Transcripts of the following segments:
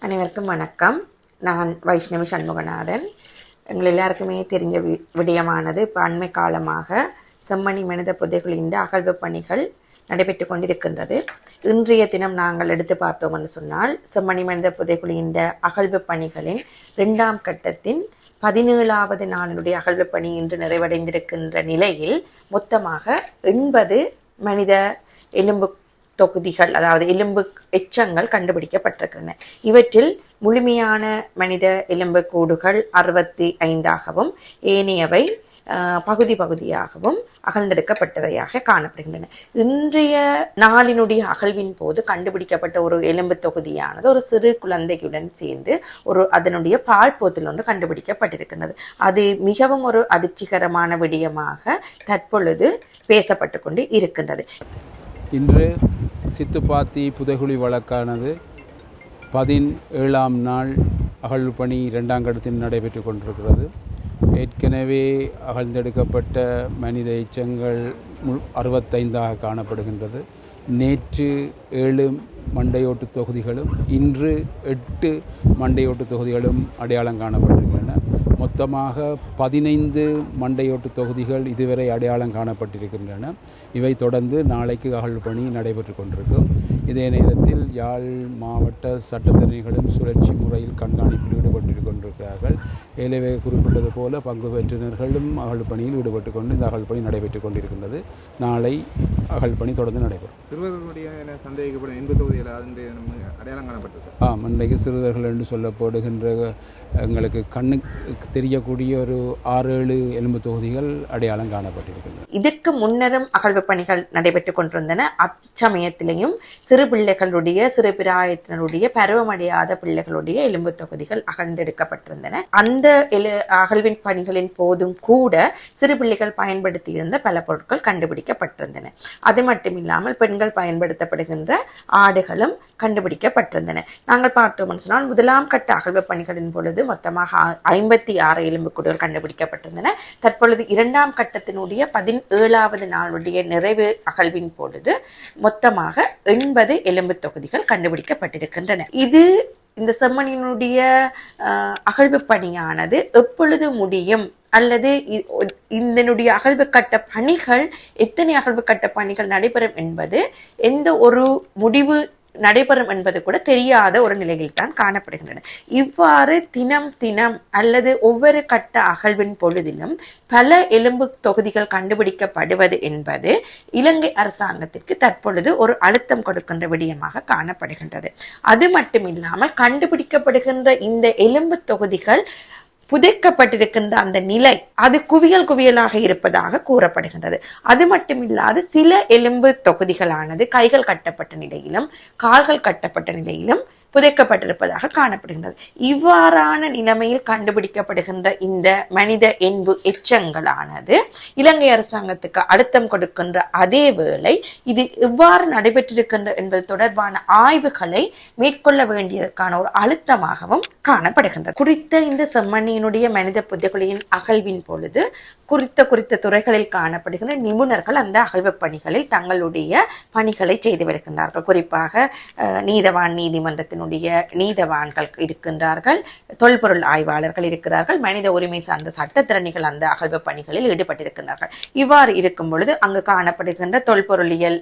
அனைவருக்கும் வணக்கம். நான் வைஷ்ணவி சண்முகநாதன். எங்கள் எல்லாருக்குமே தெரிஞ்ச விடயமானது இப்போ அண்மை காலமாக செம்மணி மனித புதைகுழியின் அகழ்வு பணிகள் நடைபெற்று கொண்டிருக்கின்றது. இன்றைய தினம் நாங்கள் எடுத்து பார்த்தோம் என்று சொன்னால், செம்மணி மனித புதைகுழியின் அகழ்வு பணிகளின் 2ஆம் கட்டத்தின் 17வது நாளினுடைய அகழ்வு பணி இன்று நிறைவடைந்திருக்கின்ற நிலையில் மொத்தமாக 80 மனித எலும்பு தொகுதிகள், அதாவது எலும்பு எச்சங்கள் கண்டுபிடிக்கப்பட்டிருக்கின்றன. இவற்றில் முழுமையான மனித எலும்பு கூடுகள் 65ஆகவும் ஏனையவை பகுதி பகுதியாகவும் அகழ்ந்தெடுக்கப்பட்டவையாக காணப்படுகின்றன. இன்றைய நாளினுடைய அகழ்வின் போது கண்டுபிடிக்கப்பட்ட ஒரு எலும்பு தொகுதியானது ஒரு சிறு குழந்தையுடன் சேர்ந்து அதனுடைய பால் போத்தில் ஒன்று கண்டுபிடிக்கப்பட்டிருக்கின்றது. அது மிகவும் ஒரு அதிர்ச்சிகரமான விடயமாக தற்பொழுது பேசப்பட்டு கொண்டு இருக்கின்றது. இன்று சித்துப்பாத்தி புதைகுழி வழக்கானது 17ஆம் நாள் அகழ்வு பணி 2ஆம் கட்டத்தில் நடைபெற்று கொண்டிருக்கிறது. ஏற்கனவே அகழ்ந்தெடுக்கப்பட்ட மனித எச்சங்கள் 65ஆக காணப்படுகின்றது. நேற்று 7 மண்டையோட்டு தொகுதிகளும் இன்று 8 மண்டையோட்டு தொகுதிகளும் அடையாளம் காணப்பட்டிருக்கின்றன. மொத்தமாக 15 மண்டையோட்டு தொகுதிகள் இதுவரை அடையாளம் காணப்பட்டிருக்கின்றன. இவை தொடர்ந்து நாளைக்கு அகழ்வு பணி நடைபெற்று கொண்டிருக்கும். இதே நேரத்தில் யாழ் மாவட்ட சட்டத்தரணிகளும் சுழற்சி முறையில் கண்காணிப்பில் ஈடுபட்டு கொண்டிருக்கிறார்கள். ஏலவே குறிப்பிட்டது போல பங்கு பெற்றினர்களும் அகழ்வு பணியில் ஈடுபட்டு கொண்டு இந்த அகழ்வு பணி நடைபெற்று கொண்டிருக்கின்றது. நாளை அகழ்வு பணி தொடர்ந்து நடைபெறும். சிறுவர்களுடைய சந்தேகிக்கப்படும் 80 தொகுதிகள் அடையாளம் காணப்பட்டது. இன்றைக்கு சிறுவர்கள் என்று சொல்லப்படுகின்ற எங்களுக்கு கண்ணுக்கு தெரியக்கூடிய ஒரு 6-7 எலும்பு தொகுதிகள் அடையாளம் காணப்பட்டிருக்கின்றன. இதற்கு முன்னரும் அகழ்வு பணிகள் நடைபெற்றுக் கொண்டிருந்தன. அச்சமயத்திலையும் சிறு பிள்ளைகளுடைய, சிறு பிராயத்தினருடைய, பருவமடையாத பிள்ளைகளுடைய எலும்பு தொகுதிகள் அகழ்ந்தெடுக்கப்பட்டிருந்தன. அந்த அகழ்வின் பணிகளின் போதும் கூட சிறு பிள்ளைகள் பயன்படுத்தியிருந்த பல பொருட்கள் கண்டுபிடிக்கப்பட்டிருந்தன. அது மட்டுமில்லாமல் பெண்கள் பயன்படுத்தப்படுகின்ற ஆடுகளும் கண்டுபிடிக்கப்பட்டிருந்தன. நாங்கள் பார்த்தோம் சொன்னால், 1ஆம் கட்ட அகழ்வு பணிகளின் பொழுது மொத்தமாக 56 எலும்புக்கூடுகள் கண்டுபிடிக்கப்பட்டிருந்தன. தற்பொழுது 2ஆம் கட்டத்தினுடைய 17வது நாளுடைய நிறைவு அகழ்வின் பொழுது மொத்தமாக 80 எலும்பு தொகுதிகள் கண்டுபிடிக்கப்பட்டிருக்கின்றன. இந்த செம்மணியினுடைய அகழ்வு பணியானது எப்பொழுது முடியும் அல்லது இதனுடைய அகழ்வு கட்ட பணிகள், எத்தனை அகழ்வு கட்ட பணிகள் நடைபெறும் என்பது, எந்த ஒரு முடிவு நடைபெறும் என்பது கூட தெரியாத ஒரு நிலையில் தான் காணப்படுகின்றன. இவ்வாறு தினம் அல்லது ஒவ்வொரு கட்ட அகழ்வின் பொழுதிலும் பல எலும்பு தொகுதிகள் கண்டுபிடிக்கப்படுவது என்பது இலங்கை அரசாங்கத்திற்கு தற்பொழுது ஒரு அழுத்தம் கொடுக்கின்ற விடயமாக காணப்படுகின்றது. அது மட்டுமில்லாமல் கண்டுபிடிக்கப்படுகின்ற இந்த எலும்பு தொகுதிகள் புதைக்கப்பட்டிருக்கின்ற அந்த நிலை அது குவியலாக இருப்பதாக கூறப்படுகின்றது. அது மட்டுமில்லாது சில எலும்பு தொகுதிகளானது கைகள் கட்டப்பட்ட நிலையிலும் கால்கள் கட்டப்பட்ட நிலையிலும் புதைக்கப்பட்டிருப்பதாக காணப்படுகின்றது. இவ்வாறான நிலைமையில் கண்டுபிடிக்கப்படுகின்ற இந்த மனித எச்சங்களானது இலங்கை அரசாங்கத்துக்கு அழுத்தம் கொடுக்கின்ற அதே வேளை இது எவ்வாறு நடைபெற்றிருக்கின்ற என்பது தொடர்பான ஆய்வுகளை மேற்கொள்ள வேண்டியதற்கான ஒரு அழுத்தமாகவும் காணப்படுகின்றது. குறித்த இந்த செம்மணியினுடைய மனித புதைகுழியின் அகழ்வின் பொழுது குறித்த துறைகளில் காணப்படுகின்ற நிபுணர்கள் அந்த அகழ்வு பணிகளில் தங்களுடைய பணிகளை செய்து வருகின்றார்கள். குறிப்பாக நீதிமன்றத்தினுடைய நீதவான்கள் இருக்கின்றார்கள், தொல்பொருள் ஆய்வாளர்கள் இருக்கிறார்கள், மனித உரிமை சார்ந்த சட்டத்திறனிகள் அந்த அகழ்வு பணிகளில் ஈடுபட்டிருக்கின்றார்கள். இவ்வாறு இருக்கும் பொழுது அங்கு காணப்படுகின்ற தொல்பொருளியல்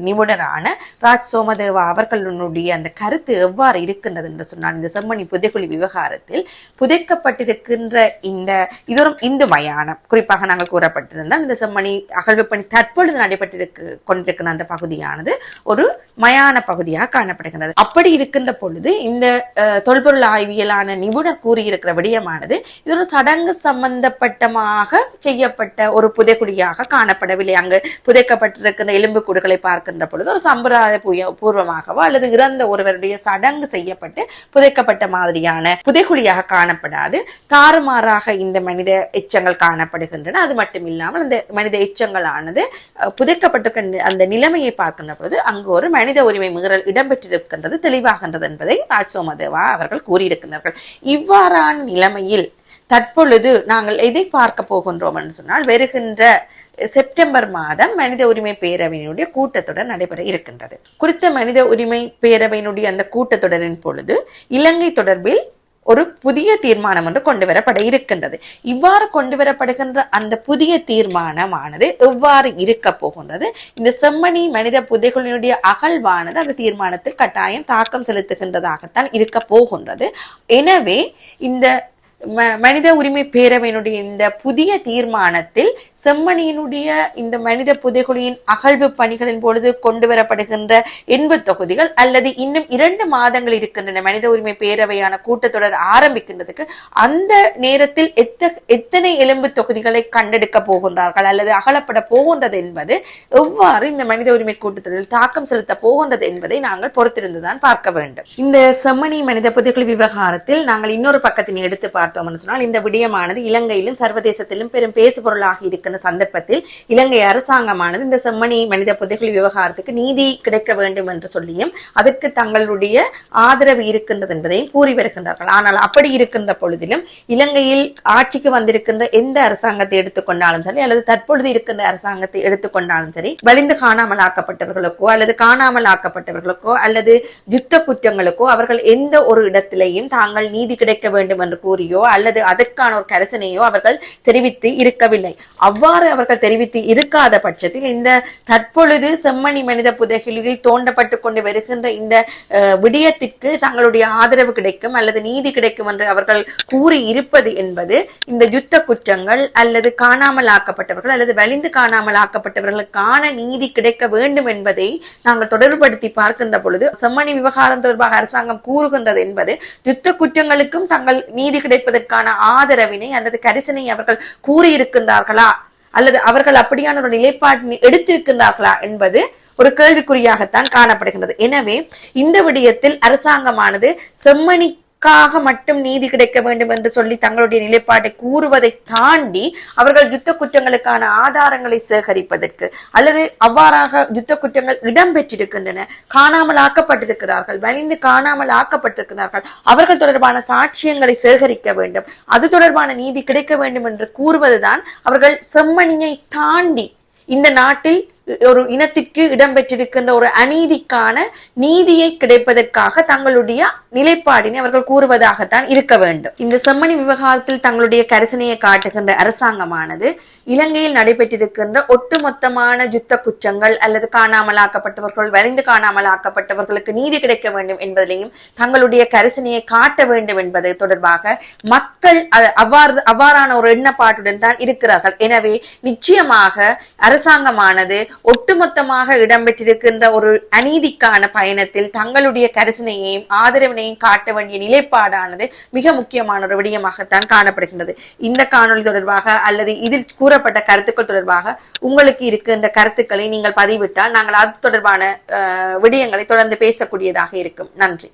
நிபுணரான ராஜ் சோமதேவா அவர்களுடைய அந்த கருத்து எவ்வாறு இருக்கின்றது என்று சொன்னால், இந்த செம்மணி புதைகுழி விவகாரத்தில் புதைக்கப்பட்டிருக்கின்ற இது ஒரு இந்து மயானம், குறிப்பாக நாங்கள் கூறப்பட்டிருந்தால் இந்த செம்மணி அகழ்வு பணி தற்பொழுது கொண்டிருக்கிற அந்த பகுதியானது ஒரு மயான பகுதியாக காணப்படுகிறது. அப்படி இருக்கின்ற பொழுது இந்த தொல்பொருள் ஆய்வியலான நிபுணர் கூறியிருக்கிற விடயமானது இது ஒரு சடங்கு சம்பந்தப்பட்டமாக செய்யப்பட்ட ஒரு புதைக்குழியாக காணப்படவில்லை. அங்கு புதைக்கப்பட்டிருக்கிற எலும்பு கூடுகளை பார்க்கின்ற பொழுது ஒரு சம்பிரதாய பூர்வமாகவோ அல்லது இறந்த ஒருவருடைய சடங்கு செய்யப்பட்டு புதைக்கப்பட்ட மாதிரியான புதைக்குழியாக காணப்படாது. தாறுமாறாக இந்த மனித எச்சங்கள் காணப்படுகின்றன. அது மட்டும் இல்லாமல் அந்த மனித எச்சங்களானது புதைக்கப்பட்டிருக்கின்ற அந்த நிலைமையை பார்க்கின்ற பொழுது அங்கு ஒரு மனித உரிமை மீறல் இடம்பெற்றிருக்கின்றது தெளிவாகின்றது என்பதை ராஜ் சோமதேவா அவர்கள் கூறியிருக்கிறார்கள். இவ்வாறான நிலைமையில் தற்பொழுது நாங்கள் எதை பார்க்க போகின்றோம் என்று சொன்னால், வருகின்ற செப்டம்பர் மாதம் மனித உரிமை பேரவையினுடைய கூட்டத்தொடர் நடைபெற இருக்கின்றது. குறித்த மனித உரிமை பேரவையினுடைய அந்த கூட்டத்தொடரின் பொழுது இலங்கை தொடர்பில் ஒரு புதிய தீர்மானம் ஒன்று கொண்டு வரப்பட இருக்கின்றது. இவ்வாறு கொண்டு வரப்படுகின்ற அந்த புதிய தீர்மானமானது எவ்வாறு இருக்க போகின்றது, இந்த செம்மணி மனித புதைகுழியினுடைய அகழ்வானது அந்த தீர்மானத்தில் கட்டாயம் தாக்கம் செலுத்துகின்றதாகத்தான் இருக்க போகின்றது. எனவே இந்த மனித உரிமை பேரவையினுடைய இந்த புதிய தீர்மானத்தில் செம்மணியினுடைய இந்த மனித புதைகுழியின் அகழ்வு பணிகளின் பொழுது கொண்டு வரப்படுகின்ற 80 தொகுதிகள் அல்லது இன்னும் 2 மாதங்கள் இருக்கின்றன மனித உரிமை பேரவையான கூட்டத்தொடர் ஆரம்பிக்கின்றதுக்கு, அந்த நேரத்தில் எத்தனை எலும்பு தொகுதிகளை கண்டெடுக்க போகின்றார்கள் அல்லது அகலப்பட போகின்றது என்பது எவ்வாறு இந்த மனித உரிமை கூட்டத்தொடரில் தாக்கம் செலுத்த போகின்றது என்பதை நாங்கள் பொறுத்திருந்துதான் பார்க்க வேண்டும். இந்த செம்மணி மனித புதைகுழி விவகாரத்தில் நாங்கள் இன்னொரு பக்கத்தினை எடுத்து பார்த்தோம் சொன்னால், இந்த விடயமானது இலங்கையிலும் சர்வதேசத்திலும் பெரும் பேசுபொருளாக இருக்கின்ற சந்தர்ப்பத்தில் இலங்கை அரசாங்கமானது இந்த செம்மணி மனித புதைகுழி விவகாரத்துக்கு நீதி கிடைக்க வேண்டும் என்று சொல்லியும் அதற்கு தங்களுடைய ஆதரவு இருக்கின்றது என்பதையும் கூறி வருகின்றார்கள். ஆனால் அப்படி இருக்கின்ற பொழுதிலும் இலங்கையில் ஆட்சிக்கு வந்திருக்கின்ற எந்த அரசாங்கத்தை எடுத்துக்கொண்டாலும் சரி அல்லது தற்பொழுது இருக்கின்ற அரசாங்கத்தை எடுத்துக்கொண்டாலும் சரி, வலிந்து காணாமல் ஆக்கப்பட்டவர்களுக்கோ அல்லது காணாமல் ஆக்கப்பட்டவர்களுக்கோ அல்லது யுத்த குற்றங்களுக்கோ அவர்கள் எந்த ஒரு இடத்திலேயும் தாங்கள் நீதி கிடைக்க வேண்டும் என்று கூறியோ அல்லது அதற்கான ஒரு கரிசனையோ அவர்கள் தெரிவித்து இருக்கவில்லை. அவ்வாறு அவர்கள் தெரிவித்து இருக்காத பட்சத்தில் இந்த தற்பொழுது செம்மணி மனித புதைகுழியில் தோண்டப்பட்டு கொண்டு வருகின்ற இந்த விடயத்திற்கு தங்களுடைய ஆதரவு கிடைக்கும் அல்லது நீதி கிடைக்கும் என்று அவர்கள் கூறி இருப்பது என்பது இந்த யுத்த குற்றங்கள் அல்லது காணாமல் ஆக்கப்பட்டவர்கள் அல்லது வலிந்து காணாமல் ஆக்கப்பட்டவர்களுக்கான நீதி கிடைக்க வேண்டும் என்பதை நாங்கள் தொடர்புபடுத்தி பார்க்கின்ற பொழுது செம்மணி விவகாரம் தொடர்பாக அரசாங்கம் கூறுகின்றது என்பது யுத்த குற்றங்களுக்கும் தங்கள் நீதி கிடைப்பதற்கான ஆதரவினை அல்லது கரிசனை அவர்கள் கூறியிருக்கின்றார்களா அல்லது அவர்கள் அப்படியான ஒரு நிலைப்பாட்டினை எடுத்திருக்கின்றார்களா என்பது ஒரு கேள்விக்குறியாகத்தான் காணப்படுகின்றது. எனவே இந்த விடயத்தில் அரசாங்கமானது செம்மணிக்காக மட்டும் நீதி கிடைக்க வேண்டும் என்று சொல்லி தங்களுடைய நிலைப்பாட்டை கூறுவதை தாண்டி அவர்கள் யுத்த குற்றங்களுக்கான ஆதாரங்களை சேகரிப்பதற்கு அல்லது அவ்வாறாக யுத்த குற்றங்கள் இடம்பெற்றிருக்கின்றன, காணாமல் ஆக்கப்பட்டிருக்கிறார்கள், வலிந்து காணாமல் ஆக்கப்பட்டிருக்கிறார்கள், அவர்கள் தொடர்பான சாட்சியங்களை சேகரிக்க வேண்டும், அது தொடர்பான நீதி கிடைக்க வேண்டும் என்று கூறுவதுதான் அவர்கள் செம்மணியை தாண்டி இந்த நாட்டில் ஒரு இனத்திற்கு இடம்பெற்றிருக்கின்ற ஒரு அநீதிக்கான நீதியை கிடைப்பதற்காக தங்களுடைய நிலைப்பாடினை அவர்கள் கூறுவதாகத்தான் இருக்க வேண்டும். இந்த செம்மணி விவகாரத்தில் தங்களுடைய கரிசனையை காட்டுகின்ற அரசாங்கமானது இலங்கையில் நடைபெற்றிருக்கின்ற ஒட்டுமொத்தமான யுத்த குற்றங்கள் அல்லது காணாமல் ஆக்கப்பட்டவர்கள், வலிந்து காணாமல் ஆக்கப்பட்டவர்களுக்கு நீதி கிடைக்க வேண்டும் என்பதிலையும் தங்களுடைய கரிசனையை காட்ட வேண்டும் என்பது தொடர்பாக மக்கள் அவ்வாறான ஒரு எண்ணப்பாட்டுடன் தான் இருக்கிறார்கள். எனவே நிச்சயமாக அரசாங்கமானது ஒட்டுமொத்தமாக இடம்பெற்றிருக்கின்ற ஒரு அநீதிக்கான பயணத்தில் தங்களுடைய கரிசனையையும் ஆதரவினையும் காட்ட வேண்டிய நிலைப்பாடானது மிக முக்கியமான ஒரு விடயமாகத்தான் காணப்படுகின்றது. இந்த காணொளி தொடர்பாக அல்லது இதில் கூறப்பட்ட கருத்துக்கள் தொடர்பாக உங்களுக்கு இருக்கின்ற கருத்துக்களை நீங்கள் பதிவிட்டால் நாங்கள் அது தொடர்பான விடயங்களை தொடர்ந்து பேசக்கூடியதாக இருக்கும். நன்றி.